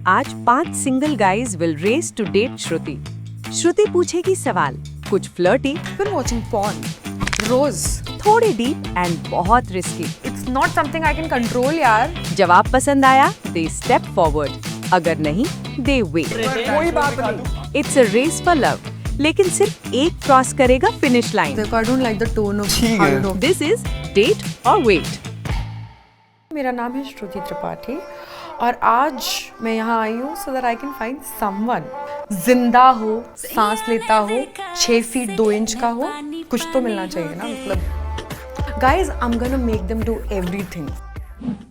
आज 5 single guys will race to date Shruti. Shruti पूछेगी सवाल, कुछ flirty, been watching porn. Rose. थोड़े डीप एंड बहुत risky. It's not something I can control यार. जवाब पसंद आया दे स्टेप फॉरवर्ड, अगर नहीं दे वेट। कोई बात नहीं. It's a race for love, लेकिन सिर्फ एक क्रॉस करेगा फिनिश लाइन। देखो, I don't like the tone of how you know. This is date और वेट। मेरा नाम है श्रुति त्रिपाठी और आज मैं यहाँ आई हूँ so that I can find someone जिंदा हो, सांस लेता हो, 6 फीट 2 इंच का हो, कुछ तो मिलना चाहिए ना। मतलब guys, I'm gonna make them do everything.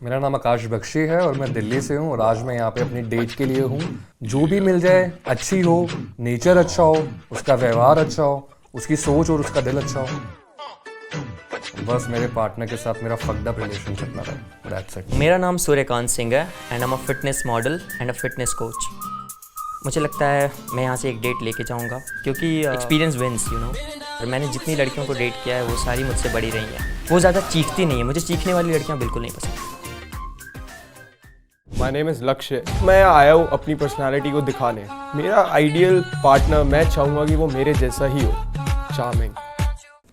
मेरा नाम आकाश बख्शी है और मैं दिल्ली से हूँ और आज मैं यहाँ पे अपनी डेट के लिए हूँ। जो भी मिल जाए, अच्छी हो, नेचर अच्छा हो, उसका व्यवहार अच्छा हो, उसकी सोच और उसका दिल अच्छा हो, बस मेरे पार्टनर के साथ मेरा फक्ड अप रिलेशनशिप ना रहे। That's it. मेरा नाम सूर्यकांत सिंह है and I am a fitness model and a fitness coach. मुझे लगता है मैं यहाँ से एक डेट लेके जाऊँगा क्योंकि एक्सपीरियंस विंस यू नो। और मैंने जितनी लड़कियों को डेट किया है वो सारी मुझसे बड़ी रही हैं। वो ज़्यादा चीखती नहीं है, मुझे चीखने वाली लड़कियाँ बिल्कुल नहीं पसंद। माय नेम इज़ लक्ष्य। मैं आया हूँ अपनी पर्सनालिटी को दिखाने। मेरा आइडियल पार्टनर मैं चाहूँगा कि वो मेरे जैसा ही हो, चार्मिंग।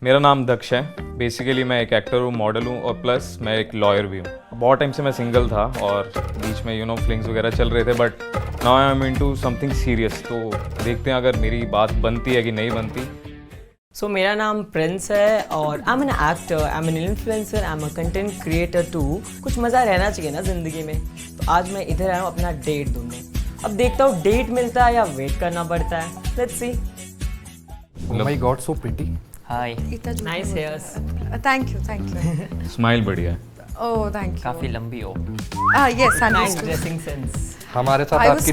मेरा नाम दक्ष है। बेसिकली मैं एक एक्टर हूँ, मॉडल हूँ और प्लस मैं एक लॉयर भी हूँ। बहुत टाइम से मैं सिंगल था और बीच में यू नो फ्लिंग्स वगैरह चल रहे थे, but now I am into something serious. तो देखते हैं अगर मेरी बात बनती है कि नहीं बनती। सो मेरा नाम प्रिंस है और I am an actor, I am an influencer, I am a content creator too. कुछ मज़ा रहना चाहिए ना ज़िंदगी में, तो आज मैं इधर आया हूँ अपना डेट ढूंढने। अब देखता हूँ डेट मिलता है या वेट करना पड़ता है। Let's see. Oh my God, so pretty. Hi, nice hairs, Thank you. Smile बढ़िया है। Oh, thank you. काफ़ी लंबी हो। Yes, I'm nice used to. Dressing sense. हमारे साथ I was आपकी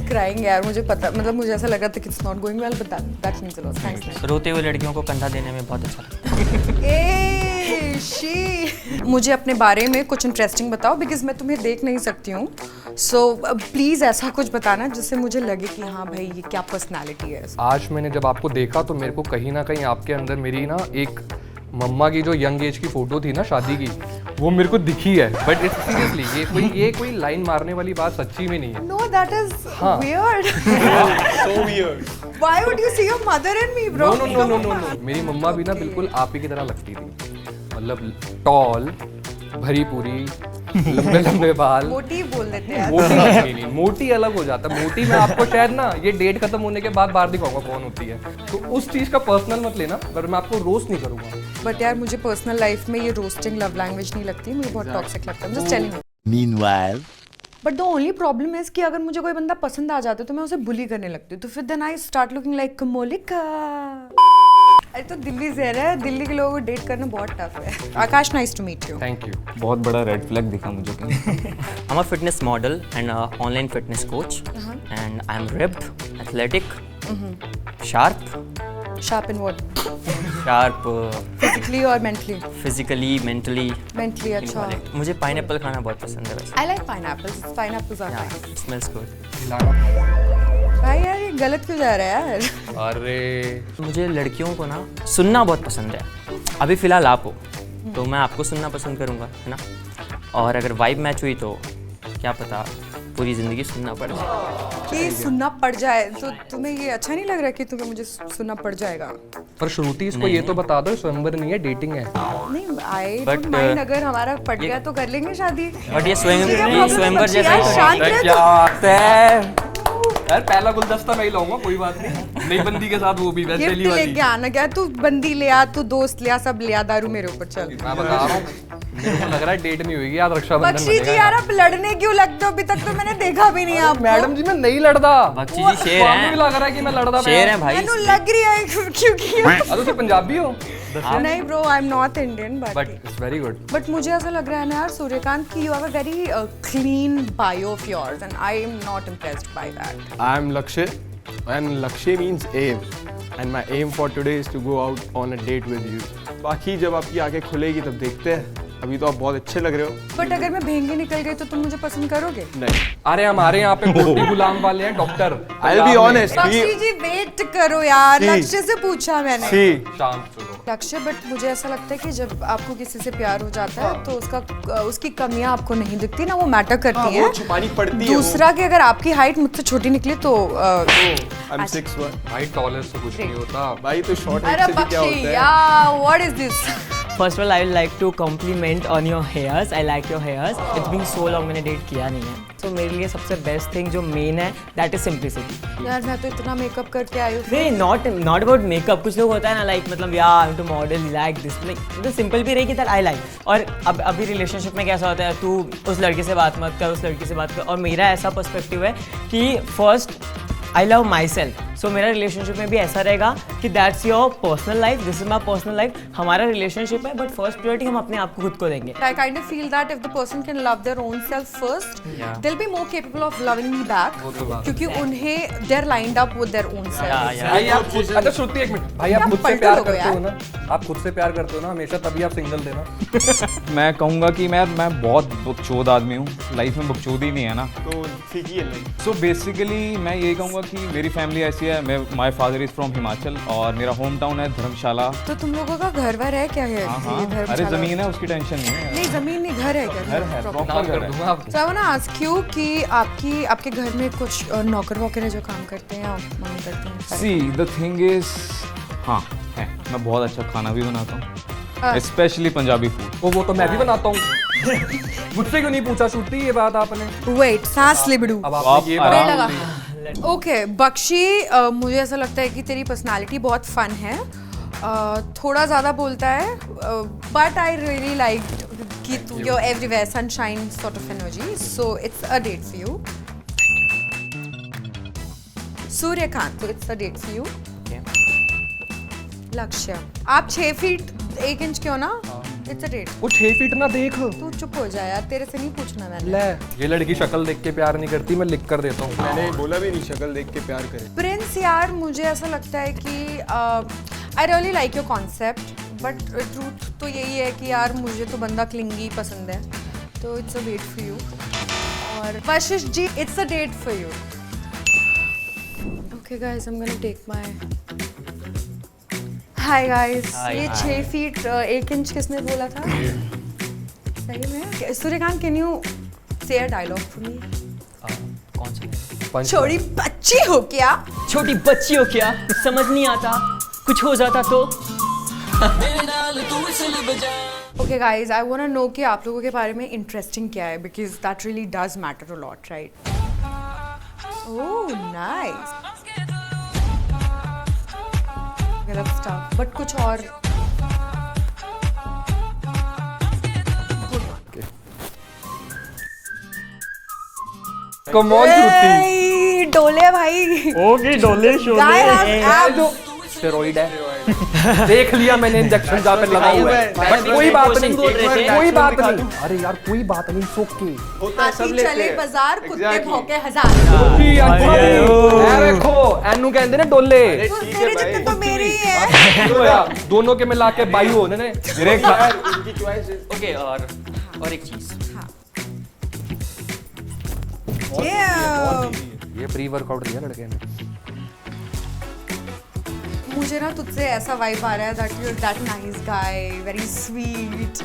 crying यार। मुझे पता, मतलब मुझे ऐसा लग रहा था कि it's not going well, but that means a lot. Thanks man. रोते हुए लड़कियों को कंधा देने में बहुत अच्छा लगता है। शी मुझे अपने बारे में कुछ इंटरेस्टिंग बताओ, बिकॉज मैं तुम्हें देख नहीं सकती हूँ। सो प्लीज़ ऐसा कुछ बताना जिससे मुझे लगे कि हाँ भाई ये क्या पर्सनालिटी है। आज मैंने जब आपको देखा तो मेरे को कहीं ना कहीं आपके अंदर मेरी ना एक मम्मा की जो यंग एज की फोटो थी ना शादी की, वो मेरे को दिखी है। बट इट्स सीरियसली ये कोई लाइन मारने वाली बात सच्ची में नहीं है। नो, दैट इज हाँ। Weird. So weird. Why would you see your mother in me, bro? No. मेरी मम्मा भी ना बिल्कुल आप ही की तरह लगती थी। मतलब टॉल, भरी पूरी, लंबे लंबे बाल। मोटी बोल देते हैं। नहीं, मोटी अलग हो जाता है। मोटी मैं आपको शायद ना ये डेट खत्म होने के बाद बाहर दिखाऊंगा कौन होती है, तो उस चीज का पर्सनल मत लेना, पर मैं आपको रोस्ट नहीं करूंगा। बट यार मुझे पर्सनल लाइफ में ये रोस्टिंग लव लैंग्वेज नहीं लगती, मुझे बहुत टॉक्सिक लगता है। Just telling you. Meanwhile, but the only problem is कि अगर मुझे कोई बंदा पसंद आ जाता है तो मैं उसे बुली करने लगती हूँ, तो फिर then I start looking like Molika. अरे तो दिल्ली से है, दिल्ली के लोगों को डेट करना बहुत टफ है। Akash, nice to meet you. Thank you. बहुत बड़ा रेड फ्लैग दिखा मुझे। I am a fitness model and online fitness coach and I am ripped, athletic, sharp in what? Sharp physically और मेंटली? Physically, mentally. मेंटली, अच्छा। मुझे pineapple खाना बहुत पसंद है वैसे। I like pineapples. Pineapples are nice. It smells good. भाई यार ये गलत क्यों जा रहा है यार? अरे मुझे लड़कियों को ना सुनना बहुत पसंद है। अभी फ़िलहाल आप हो तो मैं आपको सुनना पसंद करूँगा, है ना। और अगर वाइब मैच हुई तो क्या पता पूरी ज़िंदगी सुनना पड़ जाए। कि सुनना पड़ जाए तो तुम्हें ये अच्छा नहीं लग रहा कि तुम्हें मुझे सुनना पड़ जाएगा? पर श्रुति इसको ये तो बता दो, स्वयंवर नहीं है, डेटिंग है। नहीं, आई But, डोंट माइंड। अगर हमारा पड़ गया तो कर लेंगे शादी। बट ये स्वयंवर यार, जैसा ही शांत रहे तो। बात है यार, पहला गुलदस्ता मैं ही लाऊंगा, कोई बात नहीं। नई बंदी के साथ वो भी वैसे गिफ्ट लेके आना। क्या तू बंदी ले आ, तू दोस्त ले आ, सब ले आ, दारू मेरे ऊपर चल। मैं बता रहा हूँ, मेरे को लग रहा है डेट नहीं होगी आज, रक्षाबंधन बख्शी जी यार, आप लड़ने क्यों लगते हो? अभी तक तो मैंने देखा भी नहीं आपको। मैडम जी मैं नहीं लड़दा। बख्शी जी शेर आपको भी हैं, लग रहा है कि मैं लड़दा शेर हैं भाई। मैंने लग रही है क्योंकि अरे तो पंजाबी हो। नहीं bro, I am north Indian, but it's very good. But मुझे ऐसा लग रहा है ना यार सूर्यकांत की you have a very clean bio of yours and I am not impressed by that. I am Lakshay and Lakshay means aim and my aim for today is to go out on a date with you. बाकी जब आपकी आंखें खुलेगी तब देखते हैं। अभी तो आप बहुत अच्छे लग रहे हो। बट अगर मैं भेंगे निकल गई तो तुम मुझे पसंद करोगे? नहीं, अरे हमारे यहाँ पे गोटी गुलाम वाले हैं doctor. I be honest. Bakshi ji wait करो यार, सी। लक्ष्य से पूछा मैंने। शांत चलो। लक्ष्य, बट मुझे ऐसा लगता है कि जब आपको किसी से प्यार हो जाता है तो उसकी कमियां आपको नहीं दिखती ना, वो मैटर करती वो हैं। छुपानी पड़ती है। दूसरा कि अगर आपकी हाइट मुझसे छोटी निकली तो आई एम 6'1". भाई टॉलर से कुछ नहीं होता। भाई तो शॉर्ट अरे हाइट से भी क्या बख्शी होता है? यार, what is this? First of all I would like to compliment on your hairs. I like your hairs. It's been so long मैंने डेट किया नहीं है, तो मेरे लिए सबसे बेस्ट थिंग जो मेन है दैट इज सिंप्लिसिटी। यार मैं तो इतना मेकअप करके आई हूँ। नहीं, नॉट अबाउट मेकअप। कुछ लोग होता है ना लाइक मतलब यार to model like this, like मतलब सिंपल भी रहेगी दैट आई लाइक। और अब अभी रिलेशनशिप में कैसा होता है, तू उस लड़के से बात मत कर, उस लड़की से बात कर। और मेरा ऐसा पर्सपेक्टिव है कि first I love my myself मेरा रिलेशनशिप में भी ऐसा रहेगा कि that's your personal life, this is my personal life. हमारा रिलेशनशिप है बट फर्स्ट प्रायोरिटी हम अपने आप को खुद को देंगे। I kind of feel that if the person can love their own self first, they'll be more capable of loving me back. क्योंकि उन्हें they're lined up with their own self. भाई आप अच्छा श्रुति एक मिनट, भाई आप आप खुद से पलटू प्यार हो गए करते हो ना? आप खुद से प्यार करते हो ना हमेशा, तभी आप सिंगल थे ना? मैं कहूँगा कि मैं बहुत बकचोद आदमी हूँ। लाइफ में बकचोद ही नहीं है ना। तो ठीक ही है लाइफ। सो बेसिकली मैं यही कहूँगा कि मेरी फैमिली ऐसी है। My father is from Himachal और मेरा होम टाउन है धर्मशाला। तो तुम लोगों का घर वर है क्या है? हाँ ये धर्मशाला? अरे ज़मीन है, उसकी टेंशन नहीं है। नहीं, जमीन नहीं, घर है क्या? घर है, Proper. प्रॉपर घर है। दूंगा आप। So I wanna ask you कि आपके घर में कुछ नौकर वोकर है जो काम करते हैं या मम्मी करते हैं? सी द थिंग इज, हाँ है, मैं बहुत अच्छा खाना भी बनाता हूँ, स्पेशली पंजाबी फूड। वो तो मैं भी बनाता हूँ। मुझसे क्यों नहीं पूछा श्रुति ये बात आपने? वेट, सांस लिबड़ू। अब आप आपने ये आराम बात लगा। ओके बख्शी, मुझे ऐसा लगता है कि तेरी पर्सनालिटी बहुत फन है, थोड़ा ज़्यादा बोलता है, बट आई रियली लाइक कि तू your everywhere sunshine sort of energy, so it's a date for you. Suryakant, तो it's a date for you. Lakshya, आप 6 फीट 1 इंच के हो ना? It's a date. वो 6 फीट ना देख। तू चुप हो जा यार, तेरे से नहीं पूछना मैंने। ले, ये लड़की शक्ल देख के प्यार नहीं करती, मैं लिख कर देता हूँ। मैंने बोला भी नहीं शक्ल देख के प्यार करे। प्रिंस यार, मुझे ऐसा लगता है कि आई really like your concept, but truth तो यही है कि यार मुझे तो बंदा क्लिंगी पसंद है, तो it's a date for you. और Vashish ji, it's a date for you. Okay guys, I am gonna take my. Hi guys, ये 6 फीट 1 इंच किसने बोला था? सही में? सूर्यकांत, कैन यू से अ डायलॉग फॉर मी? कौन सा? पंच छोटी बच्ची हो क्या? छोटी बच्ची हो क्या? समझ नहीं आता, कुछ हो जाता तो? Okay guys, I want to know कि आप लोगों के बारे में इंटरेस्टिंग क्या है, because that really does matter a lot, right? Oh, nice. Okay, that's tough. But कुछ और? Come on Shruti. Hey, डोले भाई। ओके, डोले Guy has abs. स्टेरॉइड है। देख लिया मैंने इंजेक्शन जहाँ पे लगा हुआ है, बट कोई बात नहीं, बोल रहे थे। कोई बात नहीं। अरे यार कोई बात नहीं, सोके। होता है, सब हाथी लेते चले हैं। बाजार, कुत्ते Exactly. भौंके हजार। ये देखो एनू कहते ना डोले। तो ठीक है तेरे भाई। जितने तो मेरे ही है। तो यार, दोनों के मिला के बाई हो ने। मेरे यार, उनकी choice है। ओके, और एक चीज़, Yeah. ये प्री वर्कआउट दिया लड़के ने। मुझे ना तुझसे ऐसा वाइब आ रहा है that you are that nice guy, very sweet.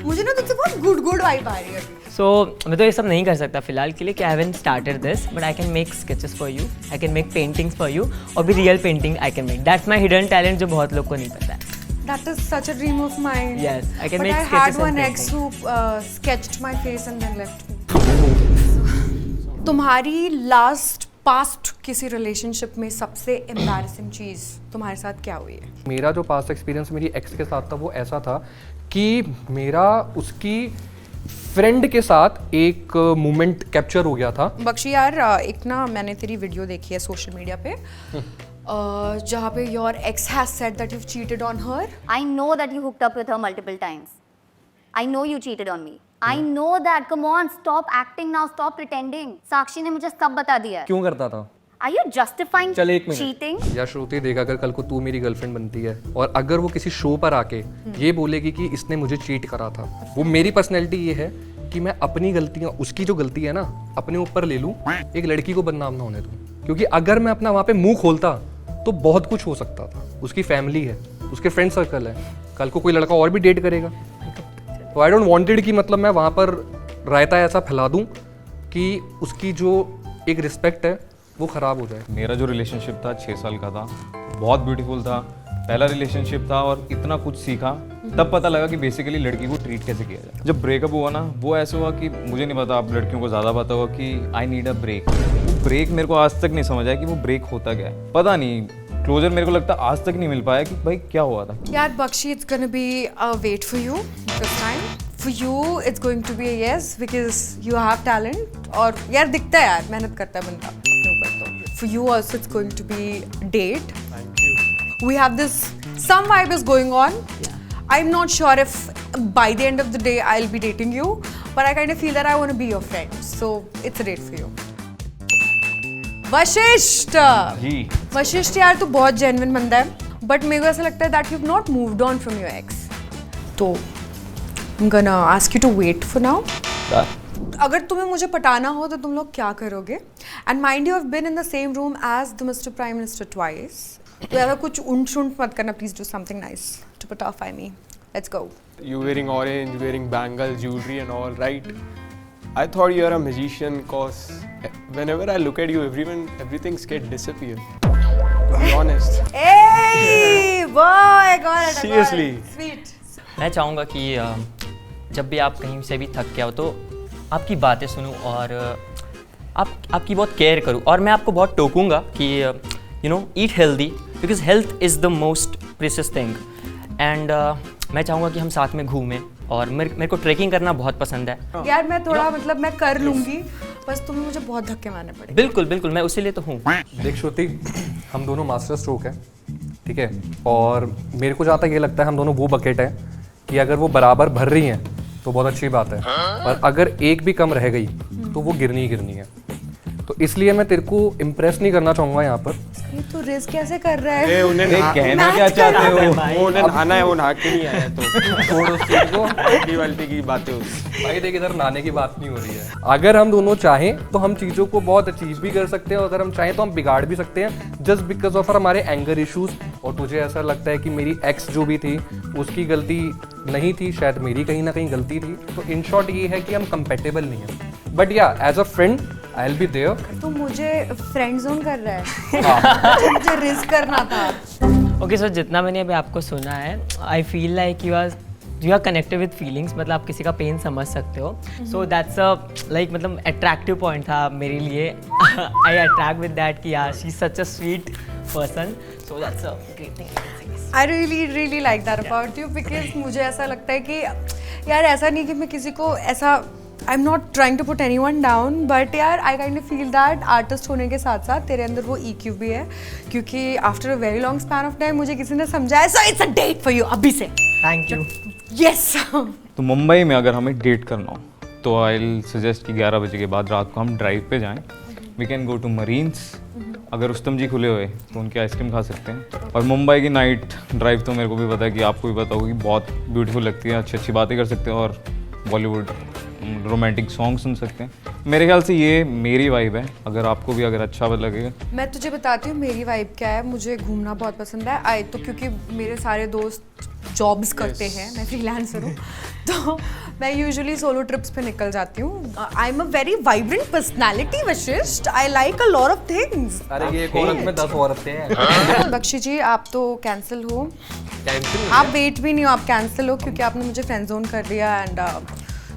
मुझे ना तुझसे बहुत गुड वाइब आ रही है अभी। सो मैं तो ये सब नहीं कर सकता फिलहाल के लिए कि I haven't started this, but I can make sketches for you, I can make paintings for you, और भी real painting I can make. That's my hidden talent जो बहुत लोग को नहीं पता है। That is such a dream of mine. Yes, I can but make I sketches had one and ex who sketched my face and then left me. तुम्हारी last past किसी relationship में सबसे एम्बैरेसिंग चीज तुम्हारे साथ क्या हुई है? मेरा जो पास्ट एक्सपीरियंस मेरी एक्स के साथ था वो ऐसा था कि मेरा उसकी फ्रेंड के साथ एक मोमेंट कैप्चर हो गया था। बख्शी यार, एक ना मैंने तेरी वीडियो देखी है सोशल मीडिया पे, जहाँ पे your x has said that you cheated on her. I know that you hooked up with her multiple times. I know you cheated on me. I know that. Come on, stop acting now. Stop pretending. साक्षी ने मुझे सब बता दिया है. क्यों करता था? Are you justifying चल एक मिनट। cheating? या श्रुति देख, अगर कल को तू मेरी गर्लफ्रेंड बनती है और अगर वो किसी शो पर आके ये बोलेगी कि इसने मुझे चीट करा था, वो मेरी पर्सनैलिटी ये है कि मैं अपनी गलतियां, उसकी जो गलती है ना, अपने ऊपर ले लूं, एक लड़की को बदनाम ना होने दूं। क्योंकि अगर मैं अपना वहाँ पे मुंह खोलता तो बहुत कुछ हो सकता था। उसकी फैमिली है, उसके फ्रेंड सर्कल है, कल को कोई लड़का और भी डेट करेगा। तो आई डोंट वांटेड कि मतलब मैं वहाँ पर रायता ऐसा फैला दूं कि उसकी जो एक रिस्पेक्ट है वो ख़राब हो जाए। मेरा जो रिलेशनशिप था 6 साल का था, बहुत ब्यूटीफुल था, पहला रिलेशनशिप था और इतना कुछ सीखा। तब पता लगा कि बेसिकली लड़की को ट्रीट कैसे किया जाए। जब ब्रेकअप हुआ ना, वो ऐसे हुआ कि मुझे नहीं पता, आप लड़कियों को ज़्यादा पता होगा कि I need a break. Break मेरे को आज तक नहीं समझ आया कि वो ब्रेक होता क्या है। पता नहीं, क्लोजर मेरे को लगता है आज तक नहीं मिल पाया कि भाई क्या हुआ था। यार Bakshi, it's gonna be a wait for you this time. For you, it's going to be a yes because you have talent. और यार दिखता है यार, मेहनत करता है बंदा अपने ऊपर तो। For you also, it's going to be date. Thank you. We have this, some vibe is going on. I'm not sure if by the end of the day I'll be dating you, but I kind of feel that I want to be your friend. So it's a date for you. Vashishtha ji. Vashishtha यार तू बहुत genuine बंदा है, but मेरे को ऐसा लगता है that you have not moved on from your ex. तो I am gonna ask you to wait for now. अगर तुम्हें मुझे पटाना हो तो तुम लोग क्या करोगे? And mind you have been in the same room as the mister prime minister twice. तो ऐसा कुछ ऊंट शूंट मत करना, please do something nice to पटाफy me. Let's go. You wearing orange, wearing bangles, jewelry and all, right? I thought you're a magician cause whenever I look at you, everything's get disappear. To be honest. Hey, boy, I got it. Seriously. Sweet. मैं चाहूँगा कि जब भी आप कहीं से भी थक के आओ तो आपकी बातें सुनूं और आपकी बहुत केयर करूं। और मैं आपको बहुत टोकूंगा कि you know, eat healthy because health is the most precious thing. And मैं चाहूँगा कि हम साथ में घूमें और मेरे को ट्रैकिंग करना बहुत पसंद है। यार मैं थोड़ा मतलब मैं कर लूंगी, बस तुम्हें मुझे बहुत धक्के मारने पड़े। बिल्कुल बिल्कुल, मैं उसी लिए तो हूँ। देख श्रुति, हम दोनों मास्टर स्ट्रोक हैं, ठीक है? और मेरे को जहाँ तक ये लगता है हम दोनों वो बकेट हैं कि अगर वो बराबर भर रही हैं तो बहुत अच्छी बात है, और अगर एक भी कम रह गई तो वो गिरनी ही गिरनी है। तो इसलिए मैं तेरे को इम्प्रेस नहीं करना चाहूँगा यहाँ पर। ये तो रिस्क कैसे कर रहा है? ए, उन्हें कहना क्या चाहते हो? वो उन्हें नहाना है, वो नहा के नहीं आया तो छोड़ उस चीज़ को। बाल्टी की बातें होती। भाई देख, इधर नहाने की बात नहीं हो रही है। अगर हम दोनों चाहें तो हम चीज़ों को बहुत अचीव भी कर सकते हैं, और अगर हम चाहें तो हम बिगाड़ भी सकते हैं जस्ट बिकॉज ऑफ हमारे एंगर इश्यूज। और तुझे ऐसा लगता है कि मेरी एक्स जो भी थी उसकी गलती नहीं थी, शायद मेरी कहीं ना कहीं गलती थी। तो इन शॉर्ट ये है कि हम कंपेटेबल नहीं हैं, but yeah as a friend I will be there. तो मुझे फ्रेंड जोन कर रहा है। मुझे रिस्क करना था। ओके सर, जितना मैंने अभी आपको सुना है, I feel like you are connected with feelings, मतलब आप किसी का पेन समझ सकते हो। सो दैट्स अ लाइक मतलब अट्रैक्टिव पॉइंट था मेरे लिए। आई अट्रैक्ट विद दैट कि यार she is such a sweet person, so that's a great thing. I really like that about you, because मुझे ऐसा लगता है कि यार ऐसा नहीं कि मैं किसी को ऐसा, I am not trying to put anyone down, but यार I kind of feel that artist होने के साथ साथ तेरे अंदर वो EQ भी है, क्योंकि after a very long span of time मुझे किसी ने समझाया, so it's a date for you अभी से। Thank you. यस। तो मुंबई में अगर हमें डेट करना हो तो आई विल सजेस्ट कि 11 बजे के बाद रात को हम ड्राइव पे जाएं। We can go to Marines, अगर रुस्तम जी खुले हुए तो उनकी आइसक्रीम खा सकते हैं। और मुंबई की नाइट ड्राइव तो मेरे को भी पता है कि आपको भी पता होगा कि बहुत ब्यूटीफुल लगती है, अच्छी अच्छी बातें कर सकते हैं और बॉलीवुड रोमांटिक सॉन्ग सुन सकते हैं। मेरे ख्याल से ये मेरी वाइब है, अगर आपको भी अगर अच्छा लगेगा। मैं तुझे बताती हूँ मेरी वाइब क्या है। मुझे घूमना बहुत पसंद है। तो क्योंकि मेरे सारे दोस्त जॉब्स करते हैं, मैं फ्रीलांसर हूँ, तो मैं यूजुअली सोलो ट्रिप्स पे निकल जाती हूँ। आई am a very vibrant personality Vashishtha, I like a lot of things. अरे ये एक औरत में 10 औरतें हैं। बख्शी जी आप तो कैंसिल हो, कैंसिल? आप वेट भी नहीं हो, आप कैंसिल हो क्योंकि आपने मुझे फ्रेंड जोन कर दिया। एंड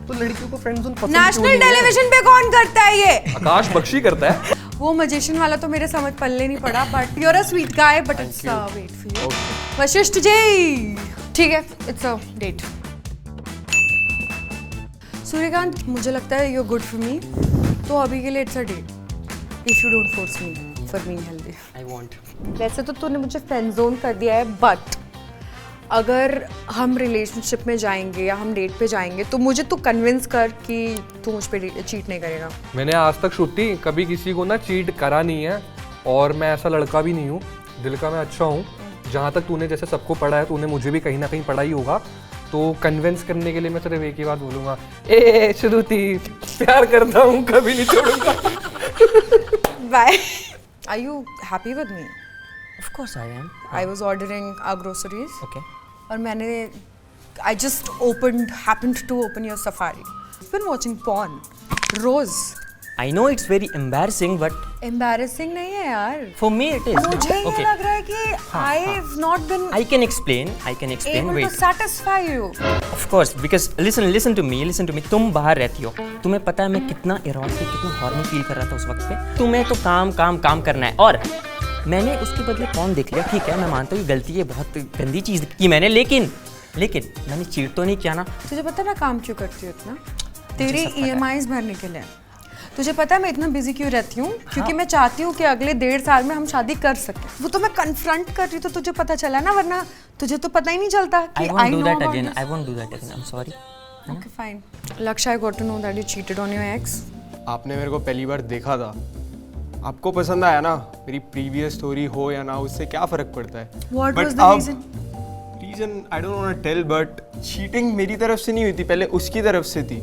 तो लड़कियों को फ्रेंड जोन पसंद नेशनल टेलीविजन पे कौन करता है ये? आकाश बख्शी करता है। वो मजिशियन वाला तो मेरे समझ पल्ले नहीं पड़ा, but you are a sweet guy, but it's wait for you. Vashishtha ji ठीक है, इट्स अ डेट। सूर्यकांत मुझे लगता है you are good for me, तो अभी के लिए it's a date if you don't force me for being healthy. I want. वैसे तो तूने मुझे फ्रेंड जोन कर दिया है, बट अगर हम रिलेशनशिप में जाएंगे या हम डेट पे जाएंगे तो मुझे तू कन्विंस कर कि तू मुझ पे चीट नहीं करेगा। मैंने आज तक श्रुति कभी किसी को ना चीट करा नहीं है, और मैं ऐसा लड़का भी नहीं हूँ, दिल का मैं अच्छा हूँ। जहाँ तक तूने जैसे सबको पढ़ा है, तूने मुझे भी कहीं ना कहीं पढ़ा ही होगा। तो कन्विंस करने के लिए मैं सिर्फ एक ही बात बोलूँगा, ए श्रुति प्यार करता हूँ, कभी नहीं छोड़ूंगा। Bye. Are you happy with me? Of course I am. I was ordering our groceries. Okay. और मैंने I just happened to open your Safari. I've been watching porn. Rose. I know it's very embarrassing, but Embarrassing नहीं है यार. for me it is. मुझे ये Okay. लग रहा है कि I've not been I can explain. able Wait. to satisfy you. Of course, because listen to me. तुम बाहर रहती हो. तुम्हें पता है मैं कितना erotic, कितना हॉर्नी फील कर रहा था उस वक्त पे. तुम्हें तो काम करना है और मैंने उसके बदले कौन देख लिया. ठीक है, मैं मानता हूँ गलती है, बहुत गंदी चीज़ की मैंने, लेकिन मैंने चीट तो नहीं किया ना. तुझे पता है मैं काम क्यों करती हूँ इतना? तेरे सब पता है। EMIs भरने के लिए. तुझे पता है मैं इतना बिजी क्यों रहती हूँ? क्योंकि मैं चाहती हूँ कि अगले 1.5 साल में हम शादी कर सकें. वो तो मैं कन्फ्रंट कर रही तो तुझे पता चला ना, वरना तुझे तो पता ही नहीं चलता कि I I won't do know that about again. this. I won't do that again. I'm sorry. Okay, fine. Lakshya, I got to know that you cheated on your ex. आपने मेरे को पहली बार देखा था, आपको पसंद आया ना. मेरी प्रीवियस स्टोरी हो या ना, उससे क्या फर्क पड़ता है. What But was the अब- reason? Reason I don't want to tell, but cheating मेरी तरफ से नहीं हुई थी, पहले उसकी तरफ से थी.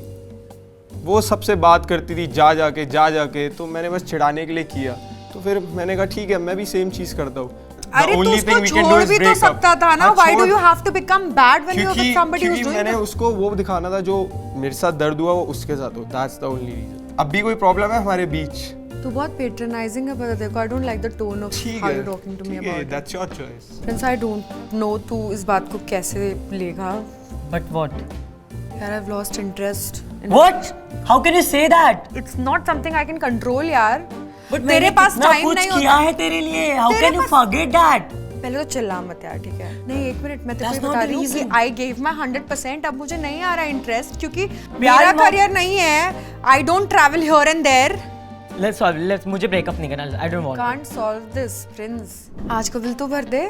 वो सबसे बात करती थी जा जाके, तो मैंने बस चिढ़ाने के लिए किया. तो फिर मैंने कहा ठीक है, मैं भी सेम चीज़ करता हूँ. अरे तू उसको छोड़ भी तो सकता था ना. Why do you have to become bad when you're with somebody who's doing मैंने that? उसको वो दिखाना था जो मेरे साथ दर्द हुआ वो उसके साथ हो. That's the only reason. अब भी कोई प्रॉब्लम है हमारे बीच? तू बहुत patronizing है, पता देखो. I don't like the tone of ठीक how है, you're talking to me ठीक है, about it. that's your choice. Prince, I don't know तू इस बात को कैसे लेगा. But what? यार, I've lost interest. in- What? How can you say that? It's not something I can control यार. But तेरे मैंने पास कितना time कुछ नहीं किया होता. है तेरे लिए. How तेरे can you pass- forget that? पहले तो चिल्ला मत यार, ठीक है? नहीं, एक मिनट, मैं तेरे That's को not बता the रही हूँ कि reason. I gave my 100%. अब मुझे नहीं आ रहा इंटरेस्ट क्योंकि प्यार मेरा में- करियर नहीं है. I don't travel here and there. Let's मुझे ब्रेकअप नहीं करना. I don't want. Can't solve this, Prince. आज का बिल तो भर दे.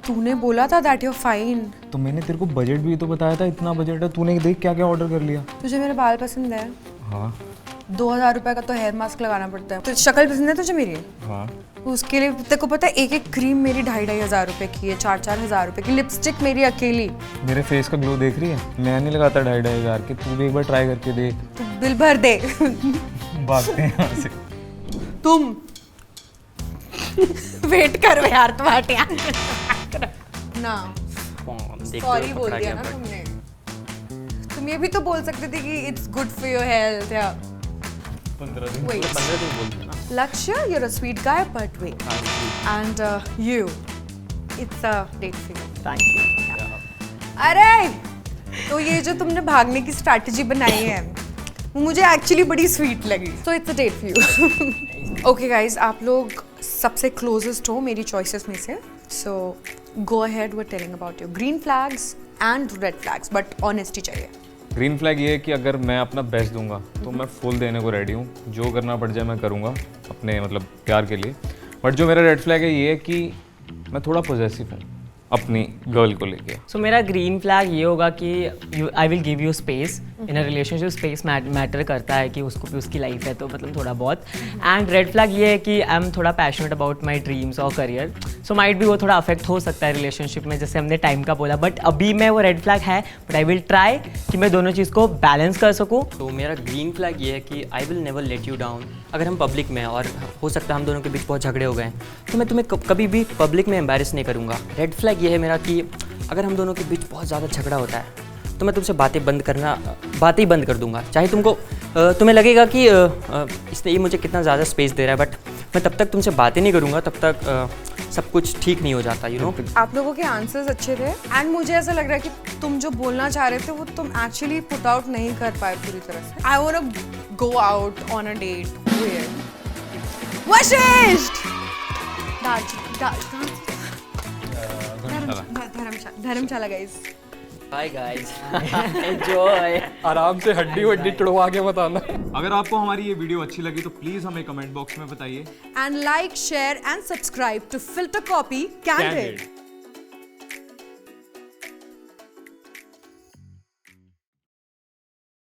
तूने बोला था that you're fine. तो मैंने तेरे को बजट भी तो बताया था, इतना बजट है. तूने देख क्या क्या ऑर्डर कर लिया. तुझे मेरे बाल पसंद है? हाँ 2000 रुपए का तो हेयर मास्क लगाना पड़ता है. तो शक्ल पसंद है तुझे मेरी? हाँ. उसके लिए तेरे को पता है एक क्रीम मेरी 2,500 रुपए की है, 4,000 रुपए की. लिपस्टिक मेरी अकेली. मेरे फेस का ग्लो देख रही है. मैं नहीं लगाता 2,500 की. तू भी एक बार ट्राई करके देख. तू बिल भर दे. भागते हैं यहाँ से. तुम वेट करो यार, तुम्हारे ना. सॉरी बोल दिया ना तुमने. तुम ये भी तो बोल सकते थे कि it's good for your health या 15 दिन. wait. 15 दिन बोलते ना. Lakshya, you're a sweet guy, but wait. And you, it's a date for you. Thank you. अरे तो ये जो तुमने भागने की स्ट्रैटेजी बनाई है वो मुझे एक्चुअली बड़ी स्वीट लगी. So it's a date for you. Okay guys, आप लोग सबसे क्लोजेस्ट हो मेरी चॉइसेस में से. So go ahead with telling about your green flags and red flags, but honesty चाहिए. ग्रीन फ्लैग ये है कि अगर मैं अपना बेस्ट दूंगा तो मैं फुल देने को रेडी हूँ. जो करना पड़ जाए मैं करूँगा अपने मतलब प्यार के लिए. बट जो मेरा रेड फ्लैग है ये है कि मैं थोड़ा पॉजेसिव हूँ अपनी गर्ल को लेके. सो मेरा ग्रीन फ्लैग ये होगा कि I will give you space in a relationship. Space matter करता है कि उसको भी उसकी लाइफ है तो मतलब थोड़ा बहुत. एंड रेड फ्लैग ये है कि आई एम थोड़ा पैशनेट अबाउट माई ड्रीम्स और करियर. सो माइट भी वो थोड़ा अफेक्ट हो सकता है रिलेशनशिप में, जैसे हमने टाइम का बोला. बट अभी मैं वो रेड फ्लैग है, बट आई विल ट्राई कि मैं दोनों चीज़ को बैलेंस कर सकूँ. तो मेरा ग्रीन फ्लैग ये है कि I will never let you down. अगर हम पब्लिक में हैं और हो सकता है हम दोनों के बीच बहुत झगड़े हो गए हैं, तो मैं तुम्हें कभी भी पब्लिक में एम्बैरेस नहीं करूँगा. रेड फ्लैग ये है मेरा कि अगर हम दोनों के बीच बहुत ज़्यादा झगड़ा होता है तो मैं तुमसे बातें ही बंद कर दूंगा. चाहे तुम्हें लगेगा कि इसने ये मुझे कितना ज़्यादा स्पेस दे रहा है, बट मैं तब तक तुमसे बातें नहीं करूँगा तब तक सब कुछ ठीक नहीं हो जाता. यू नो, आप लोगों के आंसर्स अच्छे थे एंड मुझे ऐसा लग रहा है कि तुम जो बोलना चाह रहे थे वो तुम एक्चुअली पुट आउट नहीं कर पाए पूरी तरह से. I want to go out on a date with Vashisht. Dharamshala guys. Bye guys, enjoy. आराम से हड्डी वड्डी तुड़वा के बताना. अगर आपको हमारी ये वीडियो अच्छी लगी तो प्लीज़ हमें कमेंट बॉक्स में बताइए. And like, share and subscribe to Filter Copy Candid.